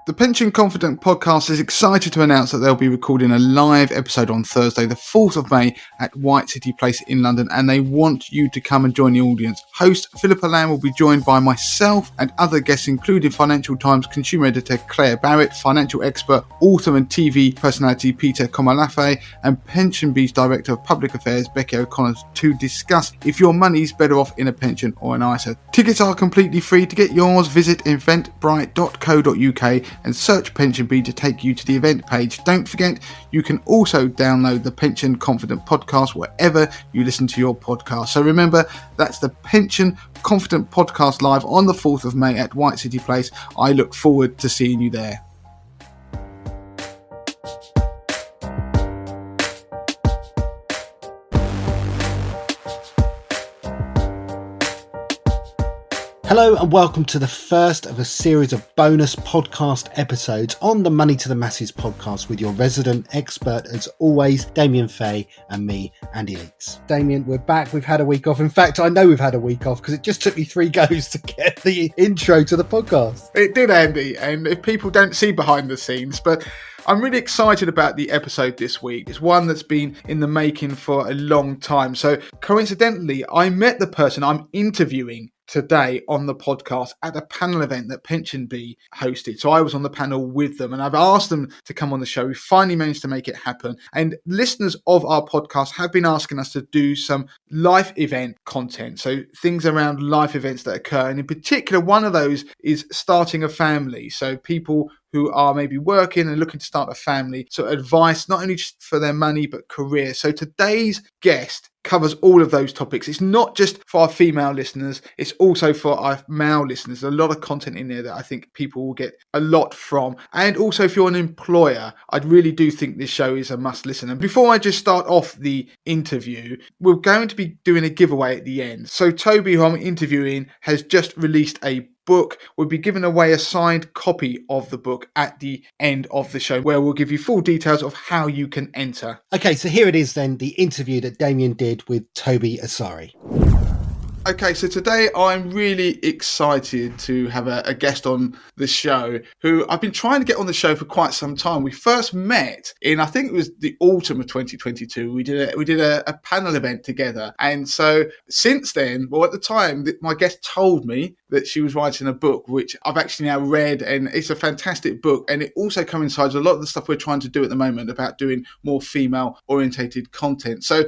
The Pension Confident podcast is excited to announce that they'll be recording a live episode on Thursday, the 4th of May at White City Place in London, and they want you to come and join the audience. Host Philippa Lamb will be joined by myself and other guests, including Financial Times consumer editor Claire Barrett, financial expert, author and TV personality Peter Komalafe, and Pension Bee's Director of Public Affairs Becky O'Connor to discuss if your money's better off in a pension or an ISA. Tickets are completely free. To get yours, visit eventbrite.co.uk and search Pension Bee to take you to the event page. Don't forget, you can also download the Pension Confident podcast wherever you listen to your podcast. So remember, that's the Pension Confident podcast live on the 4th of May at White City Place. I look forward to seeing you there. Hello and welcome to the first of a series of bonus podcast episodes on the Money to the Masses podcast with your resident expert, as always, Damien Fay, and me, Andy Leeks. Damien, we're back. We've had a week off. In fact, I know we've had a week off because it just took me 3 goes to get the intro to the podcast. It did, Andy, and if people don't see behind the scenes, but I'm really excited about the episode this week. It's one that's been in the making for a long time. So coincidentally, I met the person I'm interviewing today on the podcast at a panel event that Pension Bee hosted. So I was on the panel with them and I've asked them to come on the show. We finally managed to make it happen. And listeners of our podcast have been asking us to do some life event content. So things around life events that occur. And in particular, one of those is starting a family. So people who are maybe working and looking to start a family. So advice, not only just for their money, but career. So today's guest covers all of those topics. It's not just for our female listeners, it's also for our male listeners. There's a lot of content in there that I think people will get a lot from. And also if you're an employer, I really do think this show is a must listen. And before I just start off the interview, we're going to be doing a giveaway at the end. So Tobi, who I'm interviewing, has just released a book. We'll be giving away a signed copy of the book at the end of the show, where we'll give you full details of how you can enter. Okay, so here it is then, the interview that Damien did with Tobi Asare. Okay, so today I'm really excited to have a guest on the show who I've been trying to get on the show for quite some time. We first met in, I think it was the autumn of 2022. We did a panel event together. And so since then, well, at the time, my guest told me that she was writing a book, which I've actually now read, and it's a fantastic book. And it also coincides with a lot of the stuff we're trying to do at the moment about doing more female-orientated content. So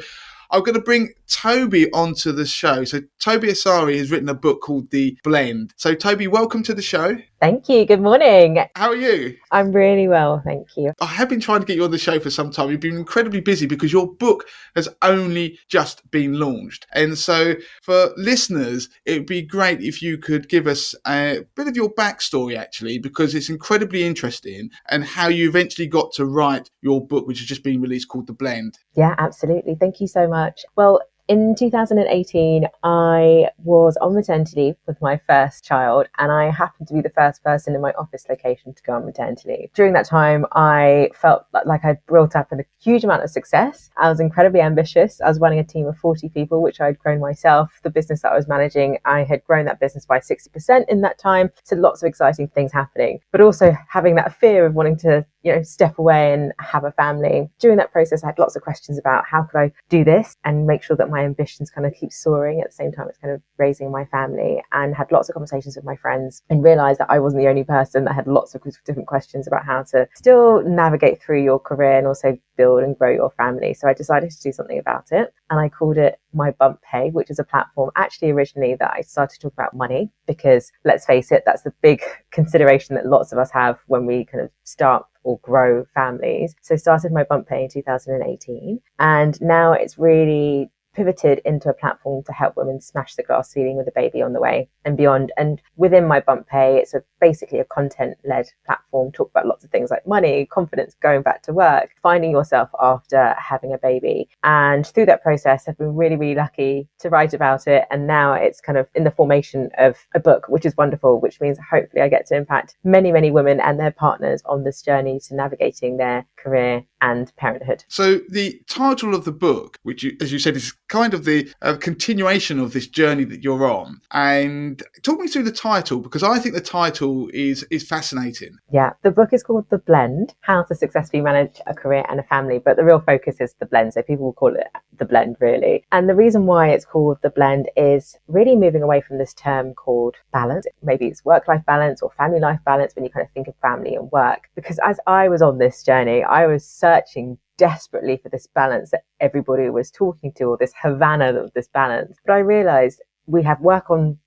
I'm going to bring Tobi onto the show. So Tobi Asare has written a book called The Blend. So Tobi, welcome to the show. Thank you. Good morning. How are you? I'm really well, thank you. I have been trying to get you on the show for some time. You've been incredibly busy because your book has only just been launched. And so for listeners, it would be great if you could give us a bit of your backstory, actually, because it's incredibly interesting, and how you eventually got to write your book, which has just been released, called The Blend. Yeah, absolutely. Thank you so much. Well, in 2018, I was on maternity leave with my first child, and I happened to be the first person in my office location to go on maternity leave. During that time, I felt like I'd built up a huge amount of success. I was incredibly ambitious. I was running a team of 40 people, which I'd grown myself. The business that I was managing, I had grown that business by 60% in that time. So lots of exciting things happening, but also having that fear of wanting to step away and have a family. During that process, I had lots of questions about how could I do this and make sure that my ambitions kind of keep soaring at the same time as kind of raising my family, and had lots of conversations with my friends and realized that I wasn't the only person that had lots of different questions about how to still navigate through your career and also build and grow your family. So I decided to do something about it, and I called it My Bump Pay, which is a platform actually originally that I started to talk about money, because let's face it, that's the big consideration that lots of us have when we kind of start or grow families. So started My Bump Pay in 2018, and now it's really pivoted into a platform to help women smash the glass ceiling with a baby on the way and beyond. And within My Bump Pay, it's basically a content-led platform, talk about lots of things like money, confidence, going back to work, finding yourself after having a baby. And through that process, I've been really, really lucky to write about it. And now it's kind of in the formation of a book, which is wonderful, which means hopefully I get to impact many, many women and their partners on this journey to navigating their career and parenthood. So the title of the book, which as you said, is kind of the continuation of this journey that you're on. And talk me through the title, because I think the title is fascinating. Yeah, the book is called The Blend, How to Successfully Manage a Career and a Family, but the real focus is the blend. So people will call it The Blend, really. And the reason why it's called The Blend is really moving away from this term called balance. Maybe it's work-life balance or family-life balance when you kind of think of family and work. Because as I was on this journey, I was searching desperately for this balance that everybody was talking to, or this Havana of this balance. But I realized we have work on,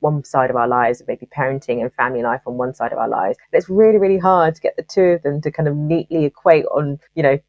one side of our lives, maybe parenting and family life on one side of our lives. And it's really, really hard to get the two of them to kind of neatly equate on,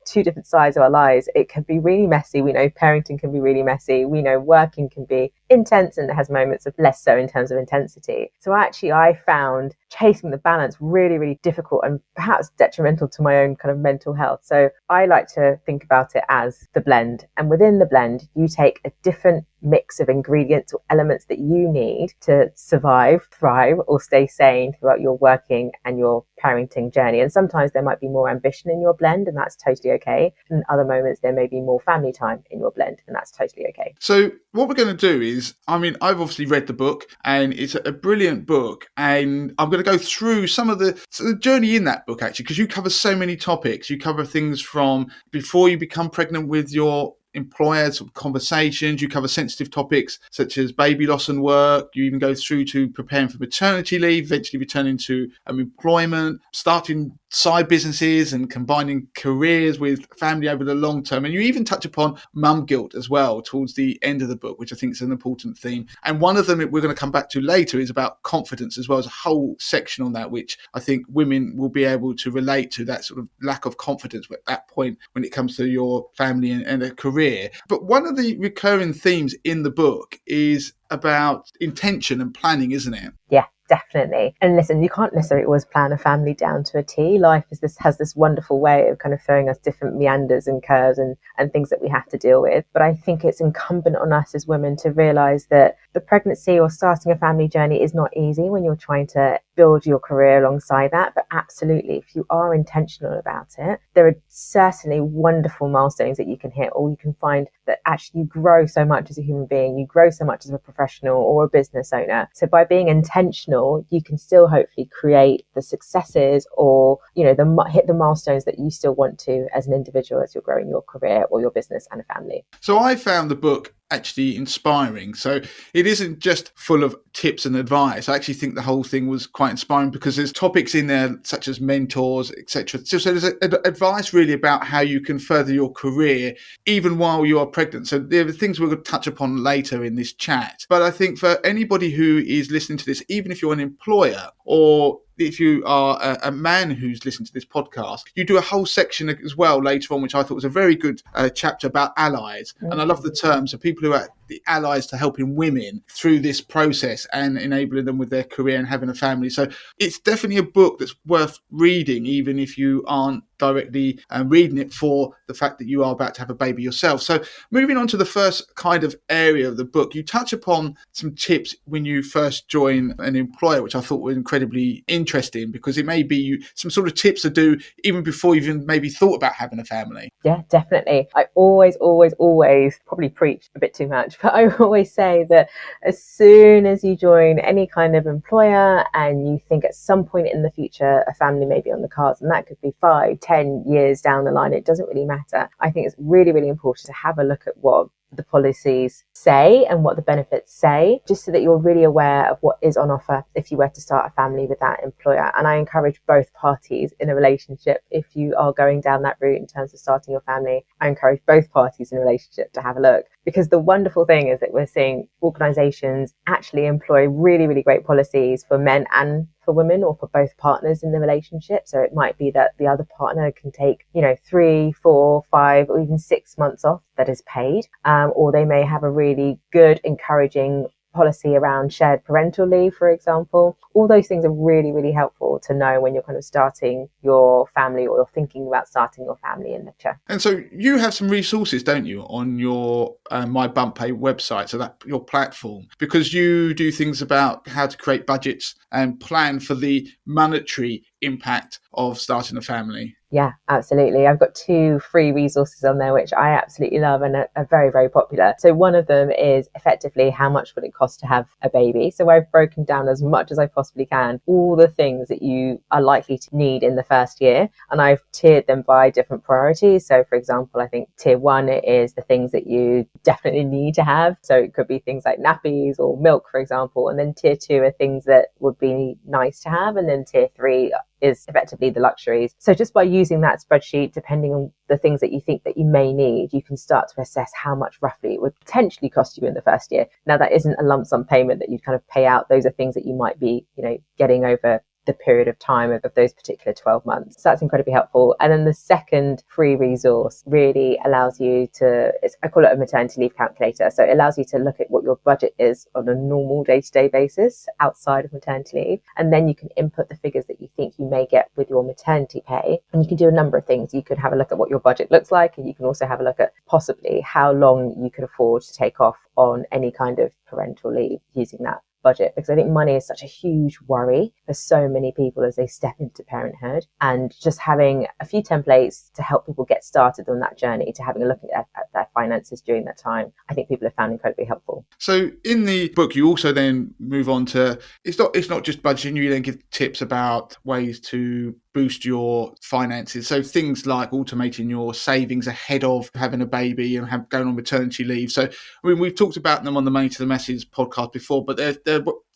two different sides of our lives. It can be really messy. We know parenting can be really messy. We know working can be intense, and it has moments of less so in terms of intensity. So actually, I found chasing the balance really, really difficult and perhaps detrimental to my own kind of mental health. So I like to think about it as the blend. And within the blend, you take a different mix of ingredients or elements that you need to survive, thrive, or stay sane throughout your working and your parenting journey. And sometimes there might be more ambition in your blend, and that's totally okay. And in other moments, there may be more family time in your blend, and that's totally okay. So what we're going to do is, I've obviously read the book, and it's a brilliant book, and I'm going to go through some of the journey in that book, actually, because you cover so many topics. You cover things from before you become pregnant with your employers, conversations. You cover sensitive topics such as baby loss and work. You even go through to preparing for maternity leave, eventually returning to employment, starting side businesses and combining careers with family over the long term. And you even touch upon mum guilt as well towards the end of the book, which I think is an important theme. And one of them we're going to come back to later is about confidence as well. As a whole section on that, which I think women will be able to relate to, that sort of lack of confidence at that point when it comes to your family and a career. But one of the recurring themes in the book is about intention and planning, isn't it? Yeah, definitely. And listen, you can't necessarily always plan a family down to a T. Life has this wonderful way of kind of throwing us different meanders and curves and things that we have to deal with. But I think it's incumbent on us as women to realize that the pregnancy or starting a family journey is not easy when you're trying to build your career alongside that. But absolutely, if you are intentional about it, there are certainly wonderful milestones that you can hit, or you can find that actually you grow so much as a human being, you grow so much as a professional or a business owner. So by being intentional, you can still hopefully create the successes or, hit the milestones that you still want to as an individual as you're growing your career or your business and a family. So I found the book actually inspiring. So it isn't just full of tips and advice. I actually think the whole thing was quite inspiring because there's topics in there such as mentors, etc. So there's advice really about how you can further your career even while you are pregnant. So there are things we're going to touch upon later in this chat. But I think for anybody who is listening to this, even if you're an employer or if you are a man who's listening to this podcast, you do a whole section as well later on, which I thought was a very good chapter about allies. Mm-hmm. And I love the term. So people who are the allies to helping women through this process and enabling them with their career and having a family. So it's definitely a book that's worth reading, even if you aren't directly reading it for the fact that you are about to have a baby yourself. So moving on to the first kind of area of the book, you touch upon some tips when you first join an employer, which I thought were incredibly interesting because it may be some sort of tips to do even before you even maybe thought about having a family. Yeah, definitely. I always probably preach a bit too much, but I always say that as soon as you join any kind of employer and you think at some point in the future a family may be on the cards, and that could be 5-10 years down the line, it doesn't really matter. I think it's really, really important to have a look at what the policies say and what the benefits say, just so that you're really aware of what is on offer if you were to start a family with that employer. And I encourage both parties in a relationship, if you are going down that route in terms of starting your family, I encourage both parties in a relationship to have a look. Because the wonderful thing is that we're seeing organizations actually employ really, really great policies for men and for women, or for both partners in the relationship. So it might be that the other partner can take, 3, 4, 5, or even 6 months off that is paid, or they may have a really good, encouraging policy around shared parental leave, for example. All those things are really, really helpful to know when you're kind of starting your family or you're thinking about starting your family in the future. And so you have some resources, don't you, on your My Bump Pay website, so that your platform, because you do things about how to create budgets and plan for the monetary impact of starting a family. Yeah, absolutely. I've got 2 free resources on there, which I absolutely love and are very, very popular. So one of them is effectively how much would it cost to have a baby? So I've broken down as much as I possibly can, all the things that you are likely to need in the first year. And I've tiered them by different priorities. So for example, I think tier 1 is the things that you definitely need to have. So it could be things like nappies or milk, for example. And then tier 2 are things that would be nice to have. And then tier 3 is effectively the luxuries. So just by using that spreadsheet, depending on the things that you think that you may need, you can start to assess how much roughly it would potentially cost you in the first year. Now, that isn't a lump sum payment that you kind of pay out. Those are things that you might be, getting over the period of time of those particular 12 months. So that's incredibly helpful. And then the second free resource really allows you to, I call it a maternity leave calculator. So it allows you to look at what your budget is on a normal day-to-day basis outside of maternity leave. And then you can input the figures that you think you may get with your maternity pay. And you can do a number of things. You could have a look at what your budget looks like, and you can also have a look at possibly how long you could afford to take off on any kind of parental leave using that budget, because I think money is such a huge worry for so many people as they step into parenthood, and just having a few templates to help people get started on that journey to having a look at their finances during that time, I think people have found incredibly helpful. So in the book, you also then move on to, it's not just budgeting, you then give tips about ways to boost your finances. So things like automating your savings ahead of having a baby and going on maternity leave. So we've talked about them on the Money to the Masses podcast before, but they're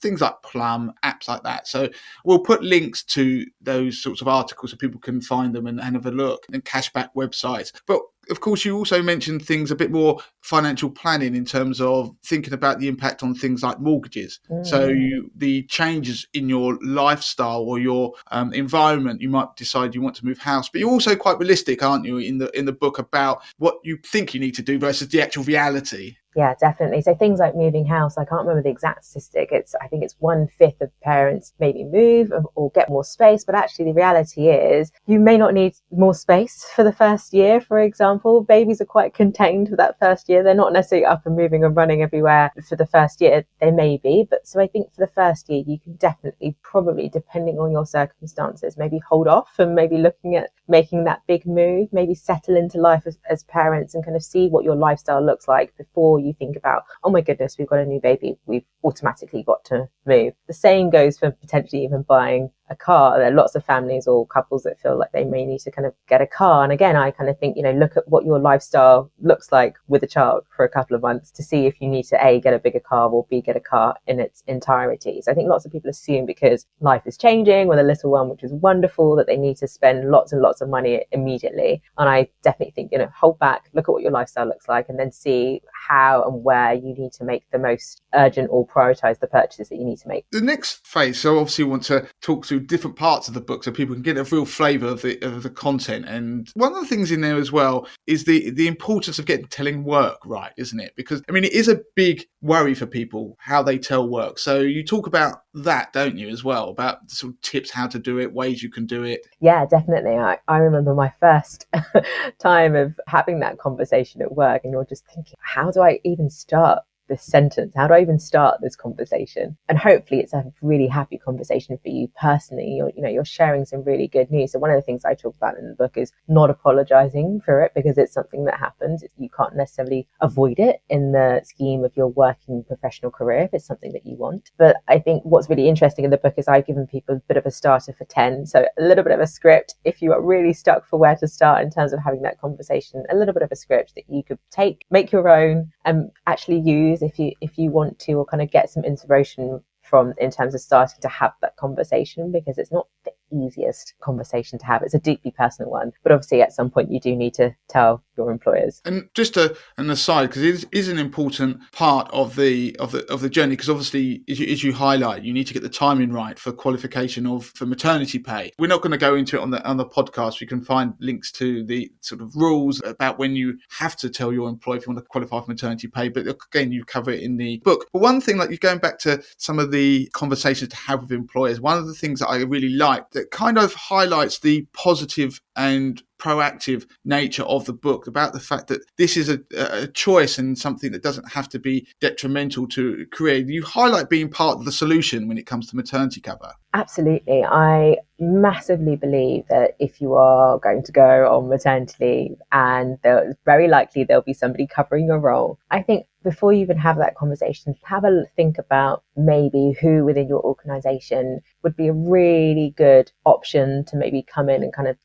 things like Plum, apps like that. So we'll put links to those sorts of articles so people can find them and have a look, and cashback websites. But of course, you also mentioned things a bit more financial planning in terms of thinking about the impact on things like mortgages. So the changes in your lifestyle or your environment, you might decide you want to move house, but you're also quite realistic, aren't you, in the book about what you think you need to do versus the actual reality. Yeah, definitely. So things like moving house, I can't remember the exact statistic. I think it's 1/5 of parents maybe move or get more space. But actually the reality is you may not need more space for the first year, for example. Babies are quite contained for that first year. They're not necessarily up and moving and running everywhere for the first year. They may be. But so I think for the first year, you can definitely probably, depending on your circumstances, maybe hold off and maybe looking at making that big move, maybe settle into life as parents and kind of see what your lifestyle looks like before you think about, oh my goodness, we've got a new baby, we've automatically got to move. The same goes for potentially even buying a car. There are lots of families or couples that feel like they may need to kind of get a car. And again, I kind of think, look at what your lifestyle looks like with a child for a couple of months to see if you need to A, get a bigger car, or B, get a car in its entirety. So I think lots of people assume because life is changing with a little one, which is wonderful, that they need to spend lots and lots of money immediately. And I definitely think, hold back, look at what your lifestyle looks like, and then see how and where you need to make the most urgent or prioritize the purchases that you need to make. The next phase, so obviously we want to talk through different parts of the book so people can get a real flavour of the content. And one of the things in there as well is the importance of telling work right, isn't it? Because, it is a big worry for people how they tell work. So you talk about that, don't you, as well, about sort of tips how to do it, ways you can do it. Yeah, definitely. I remember my first time of having that conversation at work, and you're just thinking, how do I even start this sentence? How do I even start this conversation? And hopefully it's a really happy conversation for you personally. You're sharing some really good news. So one of the things I talk about in the book is not apologizing for it, because it's something that happens. You can't necessarily avoid it in the scheme of your working professional career if it's something that you want. But I think what's really interesting in the book is I've given people a bit of a starter for 10. So a little bit of a script. If you are really stuck for where to start in terms of having that conversation, a little bit of a script that you could take, make your own, and actually use if you want to, or kind of get some inspiration from in terms of starting to have that conversation, because it's not the easiest conversation to have. It's a deeply personal one, but obviously at some point you do need to tell your employers. And just an aside, because it is an important part of the journey, because obviously as you highlight, you need to get the timing right for qualification for maternity pay. We're not going to go into it on the podcast. You can find links to the sort of rules about when you have to tell your employer if you want to qualify for maternity pay, but again, you cover it in the book. But one thing, like you're going back to some of the conversations to have with employers, one of the things that I really like that kind of highlights the positive and proactive nature of the book, about the fact that this is a choice and something that doesn't have to be detrimental to career. You highlight being part of the solution when it comes to maternity cover. Absolutely. I massively believe that if you are going to go on maternity leave, and very likely there'll be somebody covering your role, I think before you even have that conversation, have a think about maybe who within your organization would be a really good option to maybe come in and kind of,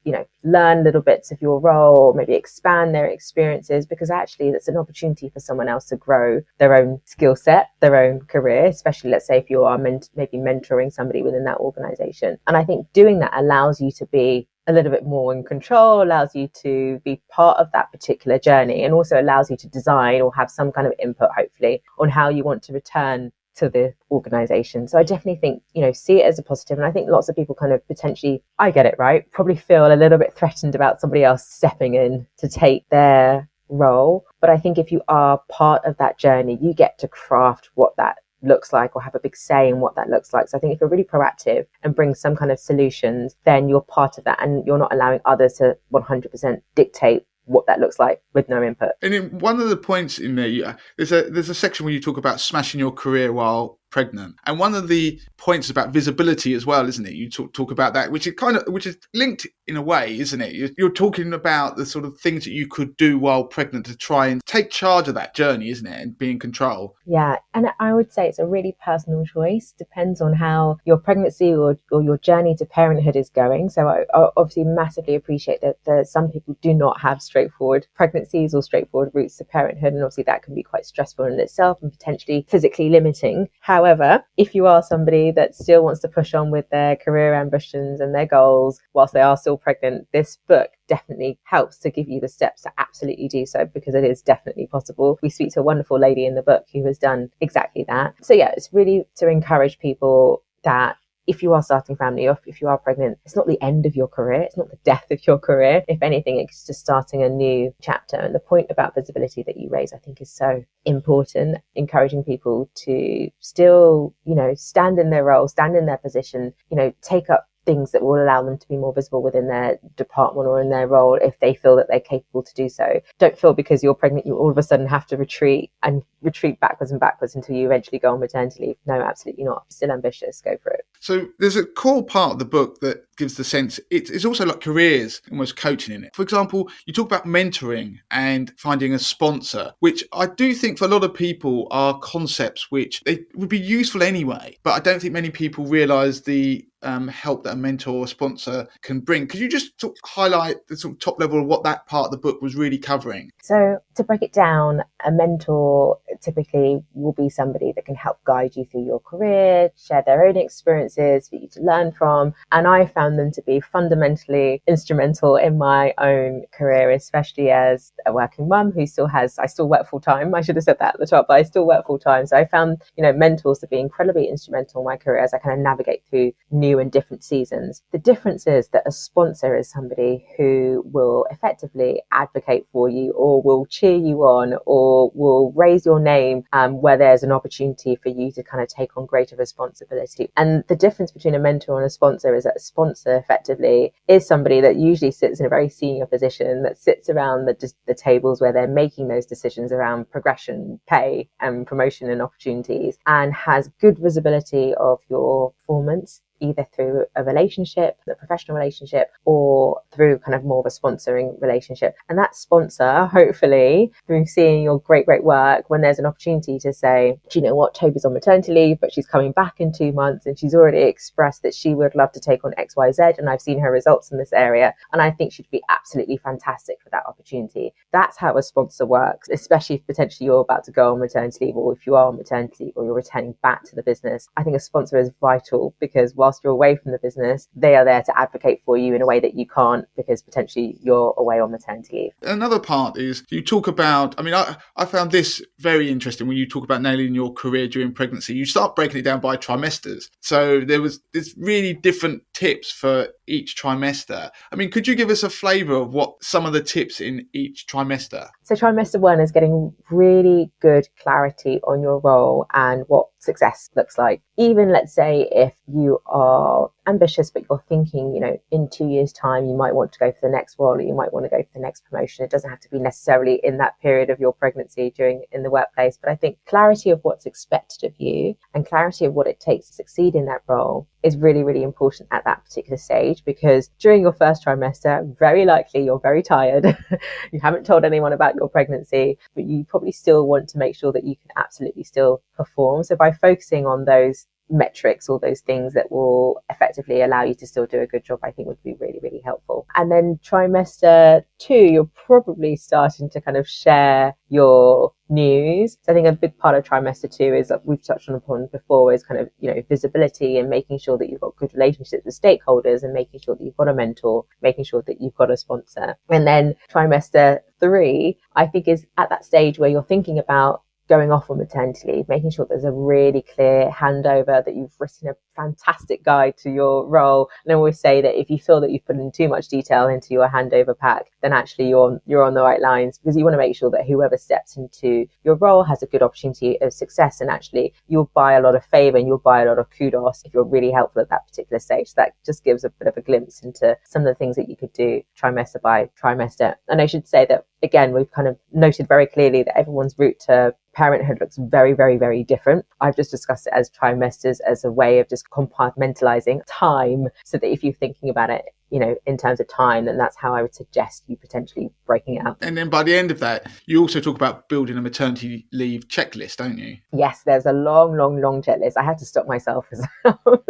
learn little bits of your role, maybe expand their experiences, because actually that's an opportunity for someone else to grow their own skill set, their own career, especially let's say if you are maybe mentoring somebody within that organization. And I think doing that allows you to be a little bit more in control, allows you to be part of that particular journey, and also allows you to design or have some kind of input, hopefully, on how you want to return to the organization. So I definitely think, see it as a positive. And I think lots of people kind of potentially, I get it, right, probably feel a little bit threatened about somebody else stepping in to take their role. But I think if you are part of that journey, you get to craft what that looks like or have a big say in what that looks like. So I think if you're really proactive and bring some kind of solutions, then you're part of that and you're not allowing others to 100% dictate what that looks like with no input. And in one of the points in there, there's a section where you talk about smashing your career while pregnant, and one of the points is about visibility as well, isn't it? You talk about that, which is linked in a way, isn't it? You're talking about the sort of things that you could do while pregnant to try and take charge of that journey, isn't it, and be in control. Yeah, and I would say it's a really personal choice. Depends on how your pregnancy or your journey to parenthood is going. So I obviously massively appreciate that some people do not have straightforward pregnancies or straightforward routes to parenthood, and obviously that can be quite stressful in itself and potentially physically limiting. However, if you are somebody that still wants to push on with their career ambitions and their goals whilst they are still pregnant, this book definitely helps to give you the steps to absolutely do so, because it is definitely possible. We speak to a wonderful lady in the book who has done exactly that. So yeah, it's really to encourage people that if you are starting family or if you are pregnant, it's not the end of your career. It's not the death of your career. If anything, it's just starting a new chapter. And the point about visibility that you raise, I think, is so important, encouraging people to still, stand in their role, stand in their position, take up things that will allow them to be more visible within their department or in their role if they feel that they're capable to do so. Don't feel because you're pregnant you all of a sudden have to retreat backwards and backwards until you eventually go on maternity leave. No, absolutely not. Still ambitious, go for it. So there's a core part of the book that gives the sense it's also like careers, almost coaching in it. For example, you talk about mentoring and finding a sponsor, which I do think for a lot of people are concepts which they would be useful anyway, but I don't think many people realise the help that a mentor or sponsor can bring. Could you just highlight the sort of top level of what that part of the book was really covering? So to break it down, a mentor typically will be somebody that can help guide you through your career, share their own experiences for you to learn from. And I found them to be fundamentally instrumental in my own career, especially as a working mum I still work full time. I should have said that at the top, but I still work full time. So I found, mentors to be incredibly instrumental in my career as I kind of navigate through new and different seasons. The difference is that a sponsor is somebody who will effectively advocate for you or will cheer you on or will raise your name where there's an opportunity for you to kind of take on greater responsibility. And the difference between a mentor and a sponsor is that a sponsor effectively is somebody that usually sits in a very senior position, that sits around the tables where they're making those decisions around progression, pay and promotion and opportunities, and has good visibility of your performance, either through a relationship, a professional relationship, or through kind of more of a sponsoring relationship. And that sponsor, hopefully, through seeing your great work, when there's an opportunity to say, do you know what, Tobi's on maternity leave, but she's coming back in 2 months and she's already expressed that she would love to take on XYZ, and I've seen her results in this area, and I think she'd be absolutely fantastic for that opportunity. That's how a sponsor works, especially if potentially you're about to go on maternity leave, or if you are on maternity leave or you're returning back to the business. I think a sponsor is vital, because whilst you're away from the business, they are there to advocate for you in a way that you can't because potentially you're away on maternity leave. Another part is you talk about, I found this very interesting when you talk about nailing your career during pregnancy. You start breaking it down by trimesters. So there's really different tips for each trimester. I mean, could you give us a flavour of what some of the tips in each trimester? So trimester 1 is getting really good clarity on your role and what success looks like. Even let's say if you are ambitious, but you're thinking, in 2 years' time, you might want to go for the next role, or you might want to go for the next promotion. It doesn't have to be necessarily in that period of your pregnancy in the workplace. But I think clarity of what's expected of you and clarity of what it takes to succeed in that role is really, really important at that particular stage, because during your first trimester, very likely you're very tired. You haven't told anyone about your pregnancy, but you probably still want to make sure that you can absolutely still perform. So by focusing on those metrics, all those things that will effectively allow you to still do a good job, I think would be really, really helpful. And then trimester 2, you're probably starting to kind of share your news. So I think a big part of trimester 2 is, we've touched on before, is kind of, visibility and making sure that you've got good relationships with stakeholders and making sure that you've got a mentor, making sure that you've got a sponsor. And then trimester 3, I think, is at that stage where you're thinking about going off on maternity leave, making sure there's a really clear handover, that you've written a fantastic guide to your role. And I always say that if you feel that you've put in too much detail into your handover pack, then actually you're on the right lines, because you want to make sure that whoever steps into your role has a good opportunity of success. And actually you'll buy a lot of favor and you'll buy a lot of kudos if you're really helpful at that particular stage. So that just gives a bit of a glimpse into some of the things that you could do trimester by trimester. And I should say that, again, we've kind of noted very clearly that everyone's route to parenthood looks very, very, very different. I've just discussed it as trimesters as a way of just compartmentalizing time, so that if you're thinking about it, in terms of time, then that's how I would suggest you potentially breaking it up. And then by the end of that, you also talk about building a maternity leave checklist, don't you? Yes, there's a long, long, long checklist. I had to stop myself as well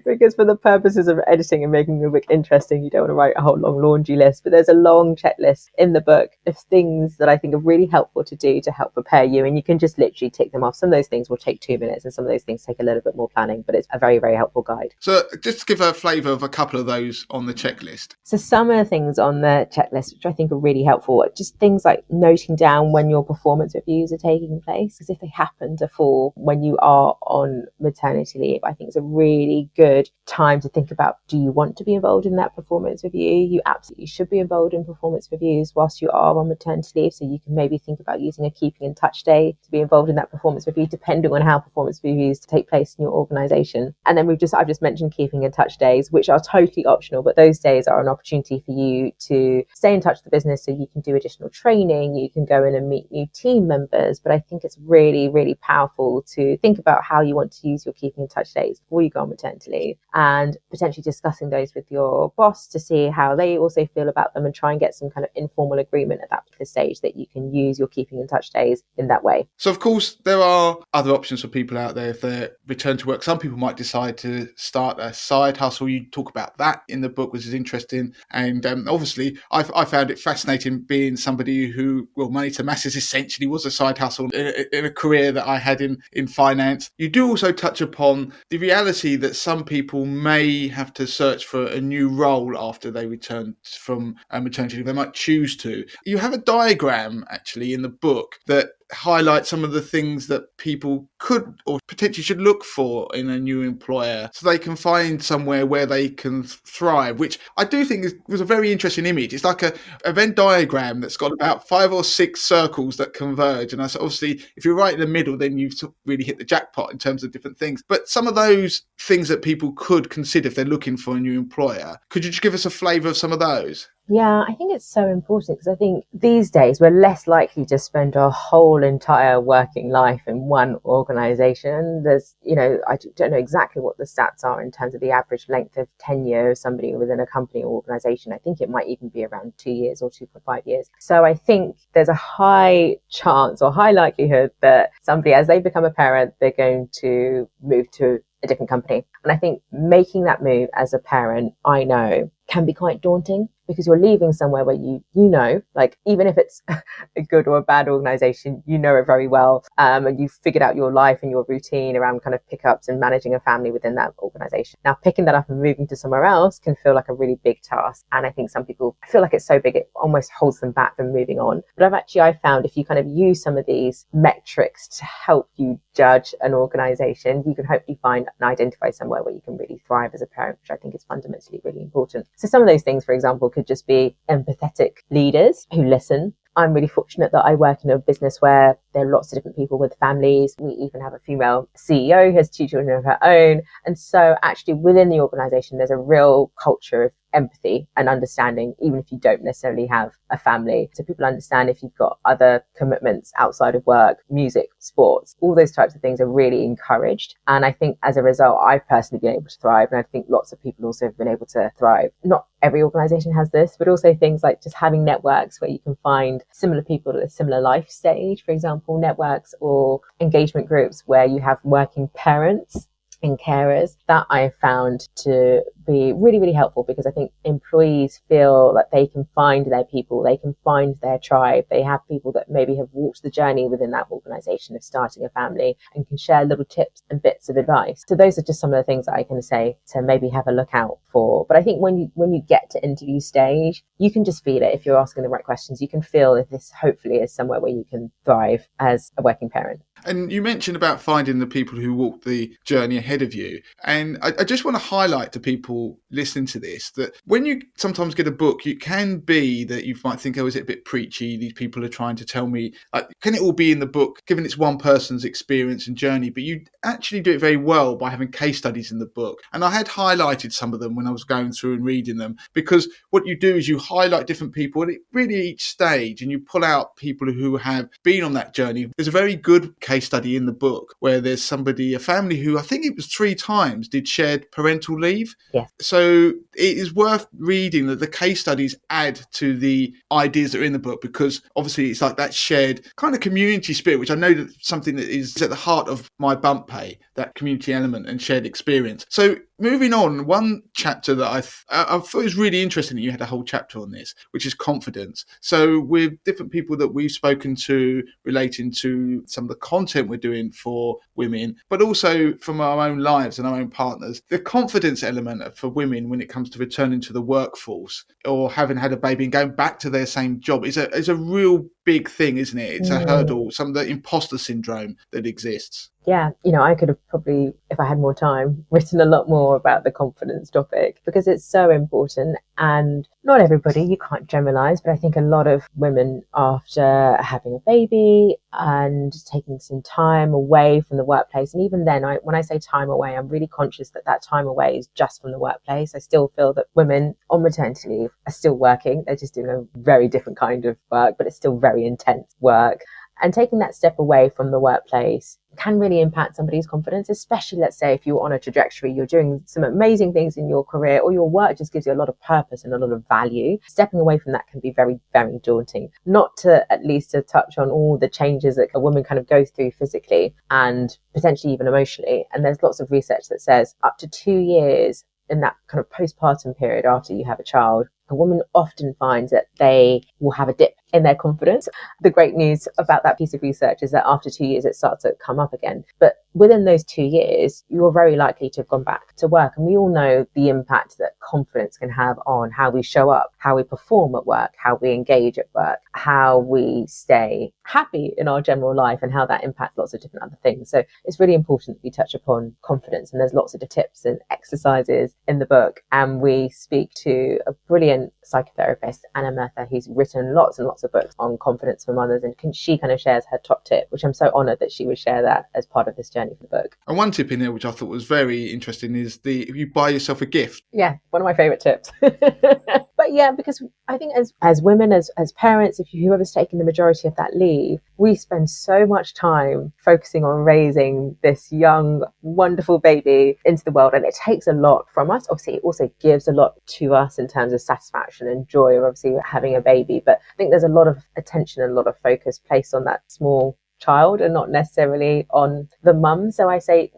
because for the purposes of editing and making the book interesting, you don't want to write a whole long laundry list. But there's a long checklist in the book of things that I think are really helpful to do to help prepare you. And you can just literally tick them off. Some of those things will take 2 minutes and some of those things take a little bit more planning, but it's a very, very helpful guide. So just to give a flavour of a couple of those on the checklist. So some of the things on the checklist, which I think are really helpful, are just things like noting down when your performance reviews are taking place. Because if they happen to fall when you are on maternity leave, I think it's a really good time to think about, do you want to be involved in that performance review? You absolutely should be involved in performance reviews whilst you are on maternity leave. So you can maybe think about using a keeping in touch day to be involved in that performance review, depending on how performance reviews take place in your organisation. And then I've just mentioned keeping in touch days, which are totally optional, but those days are an opportunity for you to stay in touch with the business, so you can do additional training, you can go in and meet new team members. But I think it's really, really powerful to think about how you want to use your keeping in touch days before you go on maternity leave, and potentially discussing those with your boss to see how they also feel about them, and try and get some kind of informal agreement at that particular stage that you can use your keeping in touch days in that way. So of course there are other options for people out there if they return to work. Some people might decide to start a side hustle. You talk about that in the book, which is interesting. And obviously I found it fascinating being somebody who, Money to Masses essentially was a side hustle in a career that I had in finance. You do also touch upon the reality that some people may have to search for a new role after they return from maternity leave. They might choose to. You have a diagram actually in the book that highlight some of the things that people could or potentially should look for in a new employer, so they can find somewhere where they can thrive, which I do think was a very interesting image. It's like a Venn diagram that's got about 5 or 6 circles that converge, and that's obviously, if you're right in the middle, then you've really hit the jackpot in terms of different things. But some of those things that people could consider if they're looking for a new employer, could you just give us a flavour of some of those? Yeah, I think it's so important, because I think these days we're less likely to spend our whole entire working life in one organisation. There's, I don't know exactly what the stats are in terms of the average length of tenure of somebody within a company or organisation. I think it might even be around 2 years or 2.5 years. So I think there's a high chance or high likelihood that somebody, as they become a parent, they're going to move to a different company. And I think making that move as a parent, I know, can be quite daunting, because you're leaving somewhere where you know, like, even if it's a good or a bad organization, you know it very well, and you've figured out your life and your routine around kind of pickups and managing a family within that organization. Now, picking that up and moving to somewhere else can feel like a really big task, and I think some people feel like it's so big it almost holds them back from moving on. But I found if you kind of use some of these metrics to help you judge an organization, you can hopefully find and identify somewhere where you can really thrive as a parent, which I think is fundamentally really important. So some of those things, for example, could just be empathetic leaders who listen. I'm really fortunate that I work in a business where there are lots of different people with families. We even have a female CEO who has 2 children of her own. And so actually within the organization, there's a real culture of empathy and understanding, even if you don't necessarily have a family. So people understand if you've got other commitments outside of work, music, sports, all those types of things are really encouraged. And I think as a result, I've personally been able to thrive. And I think lots of people also have been able to thrive. Not every organization has this, but also things like just having networks where you can find similar people at a similar life stage, for example, networks or engagement groups where you have working parents and carers. That I have found to be really, really helpful, because I think employees feel that they can find their people, they can find their tribe. They have people that maybe have walked the journey within that organization of starting a family and can share little tips and bits of advice. So those are just some of the things that I can say to maybe have a look out for. But I think when you get to interview stage, you can just feel it. If you're asking the right questions, you can feel if this hopefully is somewhere where you can thrive as a working parent. And you mentioned about finding the people who walk the journey ahead of you. And I just want to highlight to people listening to this that when you sometimes get a book, it can be that you might think, oh, is it a bit preachy? These people are trying to tell me, like, can it all be in the book, given it's one person's experience and journey? But you actually do it very well by having case studies in the book. And I had highlighted some of them when I was going through and reading them, because what you do is you highlight different people at really each stage, and you pull out people who have been on that journey. There's a very good case study in the book where there's a family who I think it was 3 times did shared parental leave. Yes. So it is worth reading that the case studies add to the ideas that are in the book, because obviously it's like that shared kind of community spirit, which I know that's something that is at the heart of my bump pay, that community element and shared experience. So moving on, one chapter that I thought was really interesting that you had a whole chapter on this, which is confidence. So with different people that we've spoken to relating to some of the content we're doing for women, but also from our own lives and our own partners, the confidence element for women when it comes to returning to the workforce or having had a baby and going back to their same job is a real big thing, isn't it? It's a hurdle, some of the imposter syndrome that exists. Yeah, I could have probably, if I had more time, written a lot more about the confidence topic, because it's so important. And not everybody, you can't generalize, but I think a lot of women, after having a baby and taking some time away from the workplace, and even then, when I say time away, I'm really conscious that time away is just from the workplace. I still feel that women on maternity leave are still working. They're just doing a very different kind of work, but it's still very intense work. And taking that step away from the workplace can really impact somebody's confidence, especially, let's say, if you're on a trajectory, you're doing some amazing things in your career, or your work just gives you a lot of purpose and a lot of value. Stepping away from that can be very, very daunting, not to at least to touch on all the changes that a woman kind of goes through physically and potentially even emotionally. And there's lots of research that says up to 2 years in that kind of postpartum period after you have a child, a woman often finds that they will have a dip in their confidence. The great news about that piece of research is that after 2 years, it starts to come up again. But within those 2 years, you're very likely to have gone back to work. And we all know the impact that confidence can have on how we show up, how we perform at work, how we engage at work, how we stay happy in our general life, and how that impacts lots of different other things. So it's really important that we touch upon confidence. And there's lots of tips and exercises in the book. And we speak to a brilliant psychotherapist, Anna Murtha, who's written lots and lots of books on confidence for mothers, and she kind of shares her top tip, which I'm so honoured that she would share that as part of this journey for the book. And one tip in there which I thought was very interesting is if you buy yourself a gift. Yeah, one of my favourite tips. But yeah, because I think as women, as parents, if whoever's taking the majority of that leave, we spend so much time focusing on raising this young, wonderful baby into the world, and it takes a lot from us. Obviously, it also gives a lot to us in terms of satisfaction and joy of obviously having a baby. But I think there's a lot of attention and a lot of focus placed on that small child and not necessarily on the mum. So I say,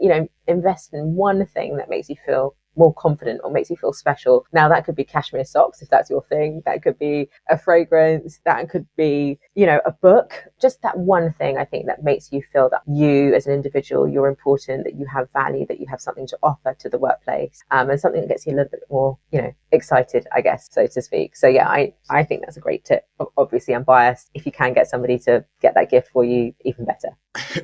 invest in one thing that makes you feel more confident or makes you feel special. Now that could be cashmere socks if that's your thing, that could be a fragrance, that could be, you know, a book, just that one thing I think that makes you feel that you as an individual, you're important, that you have value, that you have something to offer to the workplace, and something that gets you a little bit more, you know, excited, I guess, so to speak. So yeah, I think that's a great tip. Obviously I'm biased. If you can get somebody to get that gift for you, even better.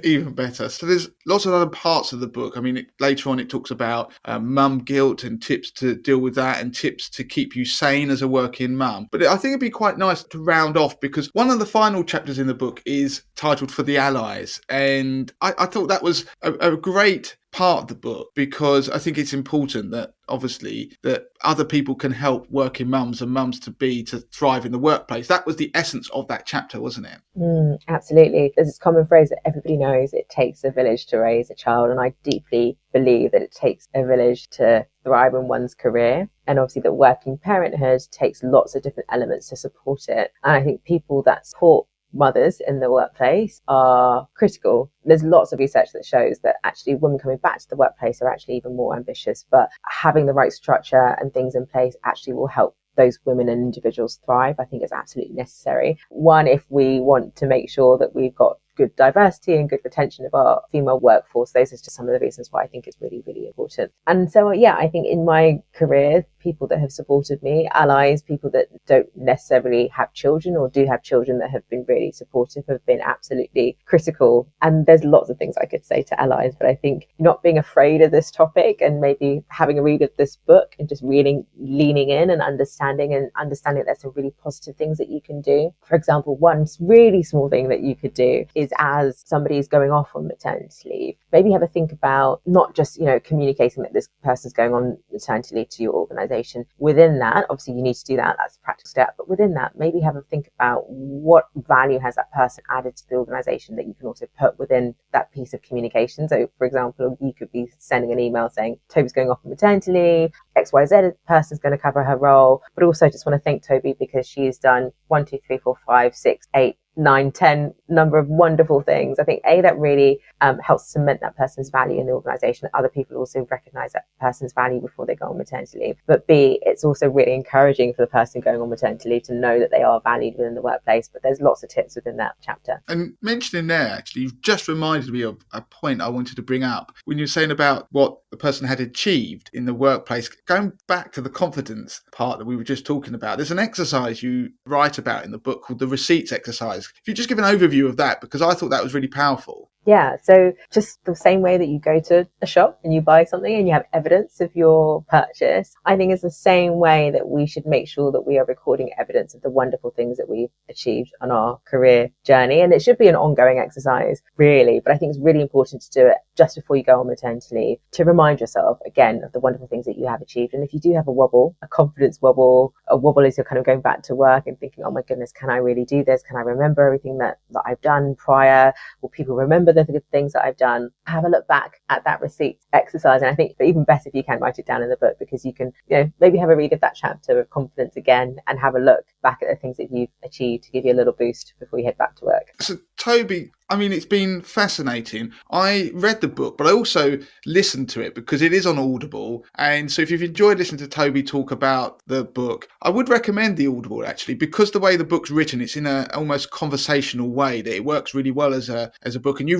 Even better. So there's lots of other parts of the book. I mean, later on it talks about mum guilt and tips to deal with that and tips to keep you sane as a working mum. But I think it'd be quite nice to round off because one of the final chapters in the book is titled For the Allies. And I thought that was a great part of the book because I think it's important that obviously that other people can help working mums and mums to be to thrive in the workplace. That was the essence of that chapter, wasn't it? Absolutely. There's this common phrase that everybody knows: it takes a village to raise a child, and I deeply believe that it takes a village to thrive in one's career, and obviously that working parenthood takes lots of different elements to support it. And I think people that support mothers in the workplace are critical. There's lots of research that shows that actually women coming back to the workplace are actually even more ambitious, but having the right structure and things in place actually will help those women and individuals thrive. I think it's absolutely necessary. One, if we want to make sure that we've got good diversity and good retention of our female workforce, those are just some of the reasons why I think it's really, really important. And so, yeah, I think in my career, people that have supported me, allies, people that don't necessarily have children or do have children that have been really supportive, have been absolutely critical. And there's lots of things I could say to allies, but I think not being afraid of this topic and maybe having a read of this book and just really leaning in and understanding that there's some really positive things that you can do. For example, one really small thing that you could do is, as somebody is going off on maternity leave, maybe have a think about not just, you know, communicating that this person's going on maternity leave to your organization. Within that, obviously you need to do that, that's a practical step, but within that, maybe have a think about what value has that person added to the organization that you can also put within that piece of communication. So for example, you could be sending an email saying Tobi's going off on maternity leave, XYZ person's going to cover her role, but also just want to thank Tobi because she's done 1, 2, 3, 4, 5, 6, 8, 9, 10 number of wonderful things. I think that really helps cement that person's value in the organization. Other people also recognize that person's value before they go on maternity leave. But B, it's also really encouraging for the person going on maternity leave to know that they are valued within the workplace. But there's lots of tips within that chapter. And mentioning there, actually, you've just reminded me of a point I wanted to bring up when you were saying about what the person had achieved in the workplace. Going back to the confidence part that we were just talking about, there's an exercise you write about in the book called the receipts exercise. If you just give an overview of that, because I thought that was really powerful. Yeah, so just the same way that you go to a shop and you buy something and you have evidence of your purchase, I think it's the same way that we should make sure that we are recording evidence of the wonderful things that we've achieved on our career journey. And it should be an ongoing exercise, really, but I think it's really important to do it just before you go on maternity leave to remind yourself, again, of the wonderful things that you have achieved. And if you do have a wobble, a confidence wobble, a wobble as you're kind of going back to work and thinking, oh my goodness, can I really do this? Can I remember everything that I've done prior? Will people remember the good things that I've done? Have a look back at that receipt exercise. And I think even better if you can write it down in the book, because you can, you know, maybe have a read of that chapter of confidence again and have a look back at the things that you've achieved to give you a little boost before you head back to work. So Tobi, I mean, it's been fascinating. I read the book, but I also listened to it because it is on Audible. And so if you've enjoyed listening to Tobi talk about the book, I would recommend the Audible, actually, because the way the book's written, it's in a almost conversational way that it works really well as a book. And you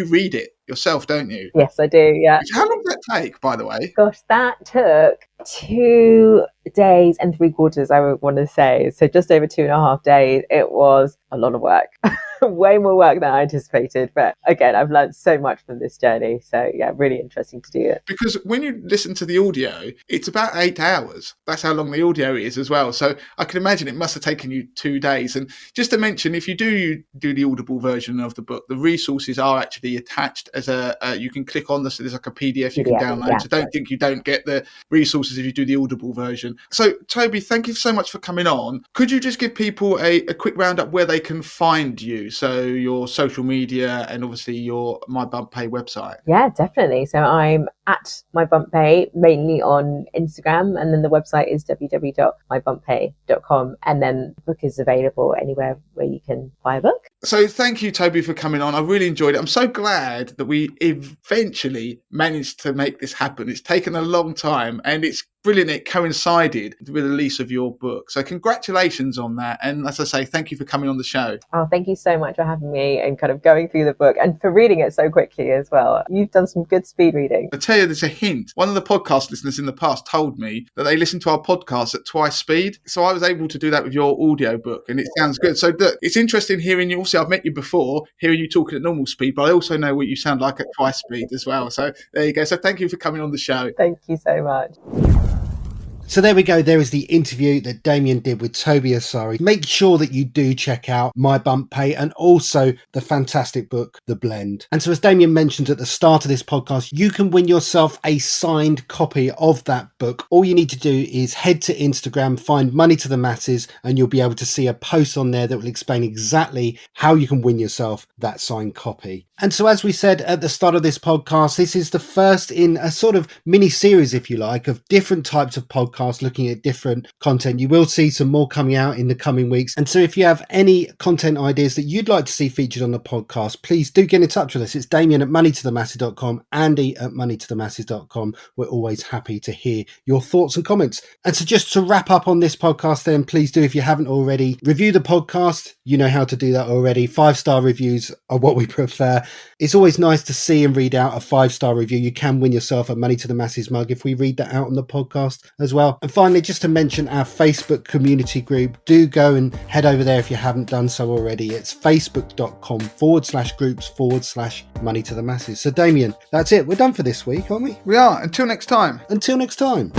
read it yourself, don't you? Yes, I do, yeah. How long did that take, by the way? Gosh, that took 2 days and 3/4, I would want to say. So just over 2.5 days. It was a lot of work. Way more work than I anticipated. But again, I've learned so much from this journey. So yeah, really interesting to do it. Because when you listen to the audio, it's about 8 hours. That's how long the audio is as well. So I can imagine it must have taken you 2 days. And just to mention, if you do the Audible version of the book, the resources are actually attached as you can click on this. So there's like a PDF you can download. Yeah. So don't think you don't get the resources if you do the Audible version. So Tobi, thank you so much for coming on. Could you just give people a quick roundup where they can find you? So your social media and obviously your My Bump Pay website. Yeah, definitely. So I'm at My Bump Pay, mainly on Instagram, and then the website is www.mybumppay.com. And then the book is available anywhere where you can buy a book. So thank you, Toby, for coming on. I really enjoyed it. I'm so glad that we eventually managed to make this happen. It's taken a long time, and it's brilliant. It coincided with the release of your book. So congratulations on that. And as I say, thank you for coming on the show. Oh, thank you so much for having me and kind of going through the book and for reading it so quickly as well. You've done some good speed reading. I tell you, there's a hint. One of the podcast listeners in the past told me that they listen to our podcast at twice speed. So I was able to do that with your audio book, and it sounds good. So look, it's interesting hearing you. Also, I've met you before, hearing you talking at normal speed, but I also know what you sound like at twice speed as well. So there you go. So thank you for coming on the show. Thank you so much. So there we go. There is the interview that Damien did with Tobi Asare. Make sure that you do check out My Bump Pay and also the fantastic book, The Blend. And so as Damien mentioned at the start of this podcast, you can win yourself a signed copy of that book. All you need to do is head to Instagram, find Money to the Masses, and you'll be able to see a post on there that will explain exactly how you can win yourself that signed copy. And so as we said at the start of this podcast, this is the first in a sort of mini series, if you like, of different types of podcasts looking at different content. You will see some more coming out in the coming weeks. And so if you have any content ideas that you'd like to see featured on the podcast, please do get in touch with us. It's Damien at moneytothemasses.com, Andy at moneytothemasses.com. We're always happy to hear your thoughts and comments. And so just to wrap up on this podcast then, please do, if you haven't already, review the podcast. You know how to do that already. 5-star reviews are what we prefer. It's always nice to see and read out a 5-star review. You can win yourself a Money to the Masses mug if we read that out on the podcast as well. And finally, just to mention our Facebook community group, do go and head over there if you haven't done so already. It's facebook.com/groups/Money to the Masses. So Damien, that's it. We're done for this week, aren't we? We are. Until next time. Until next time.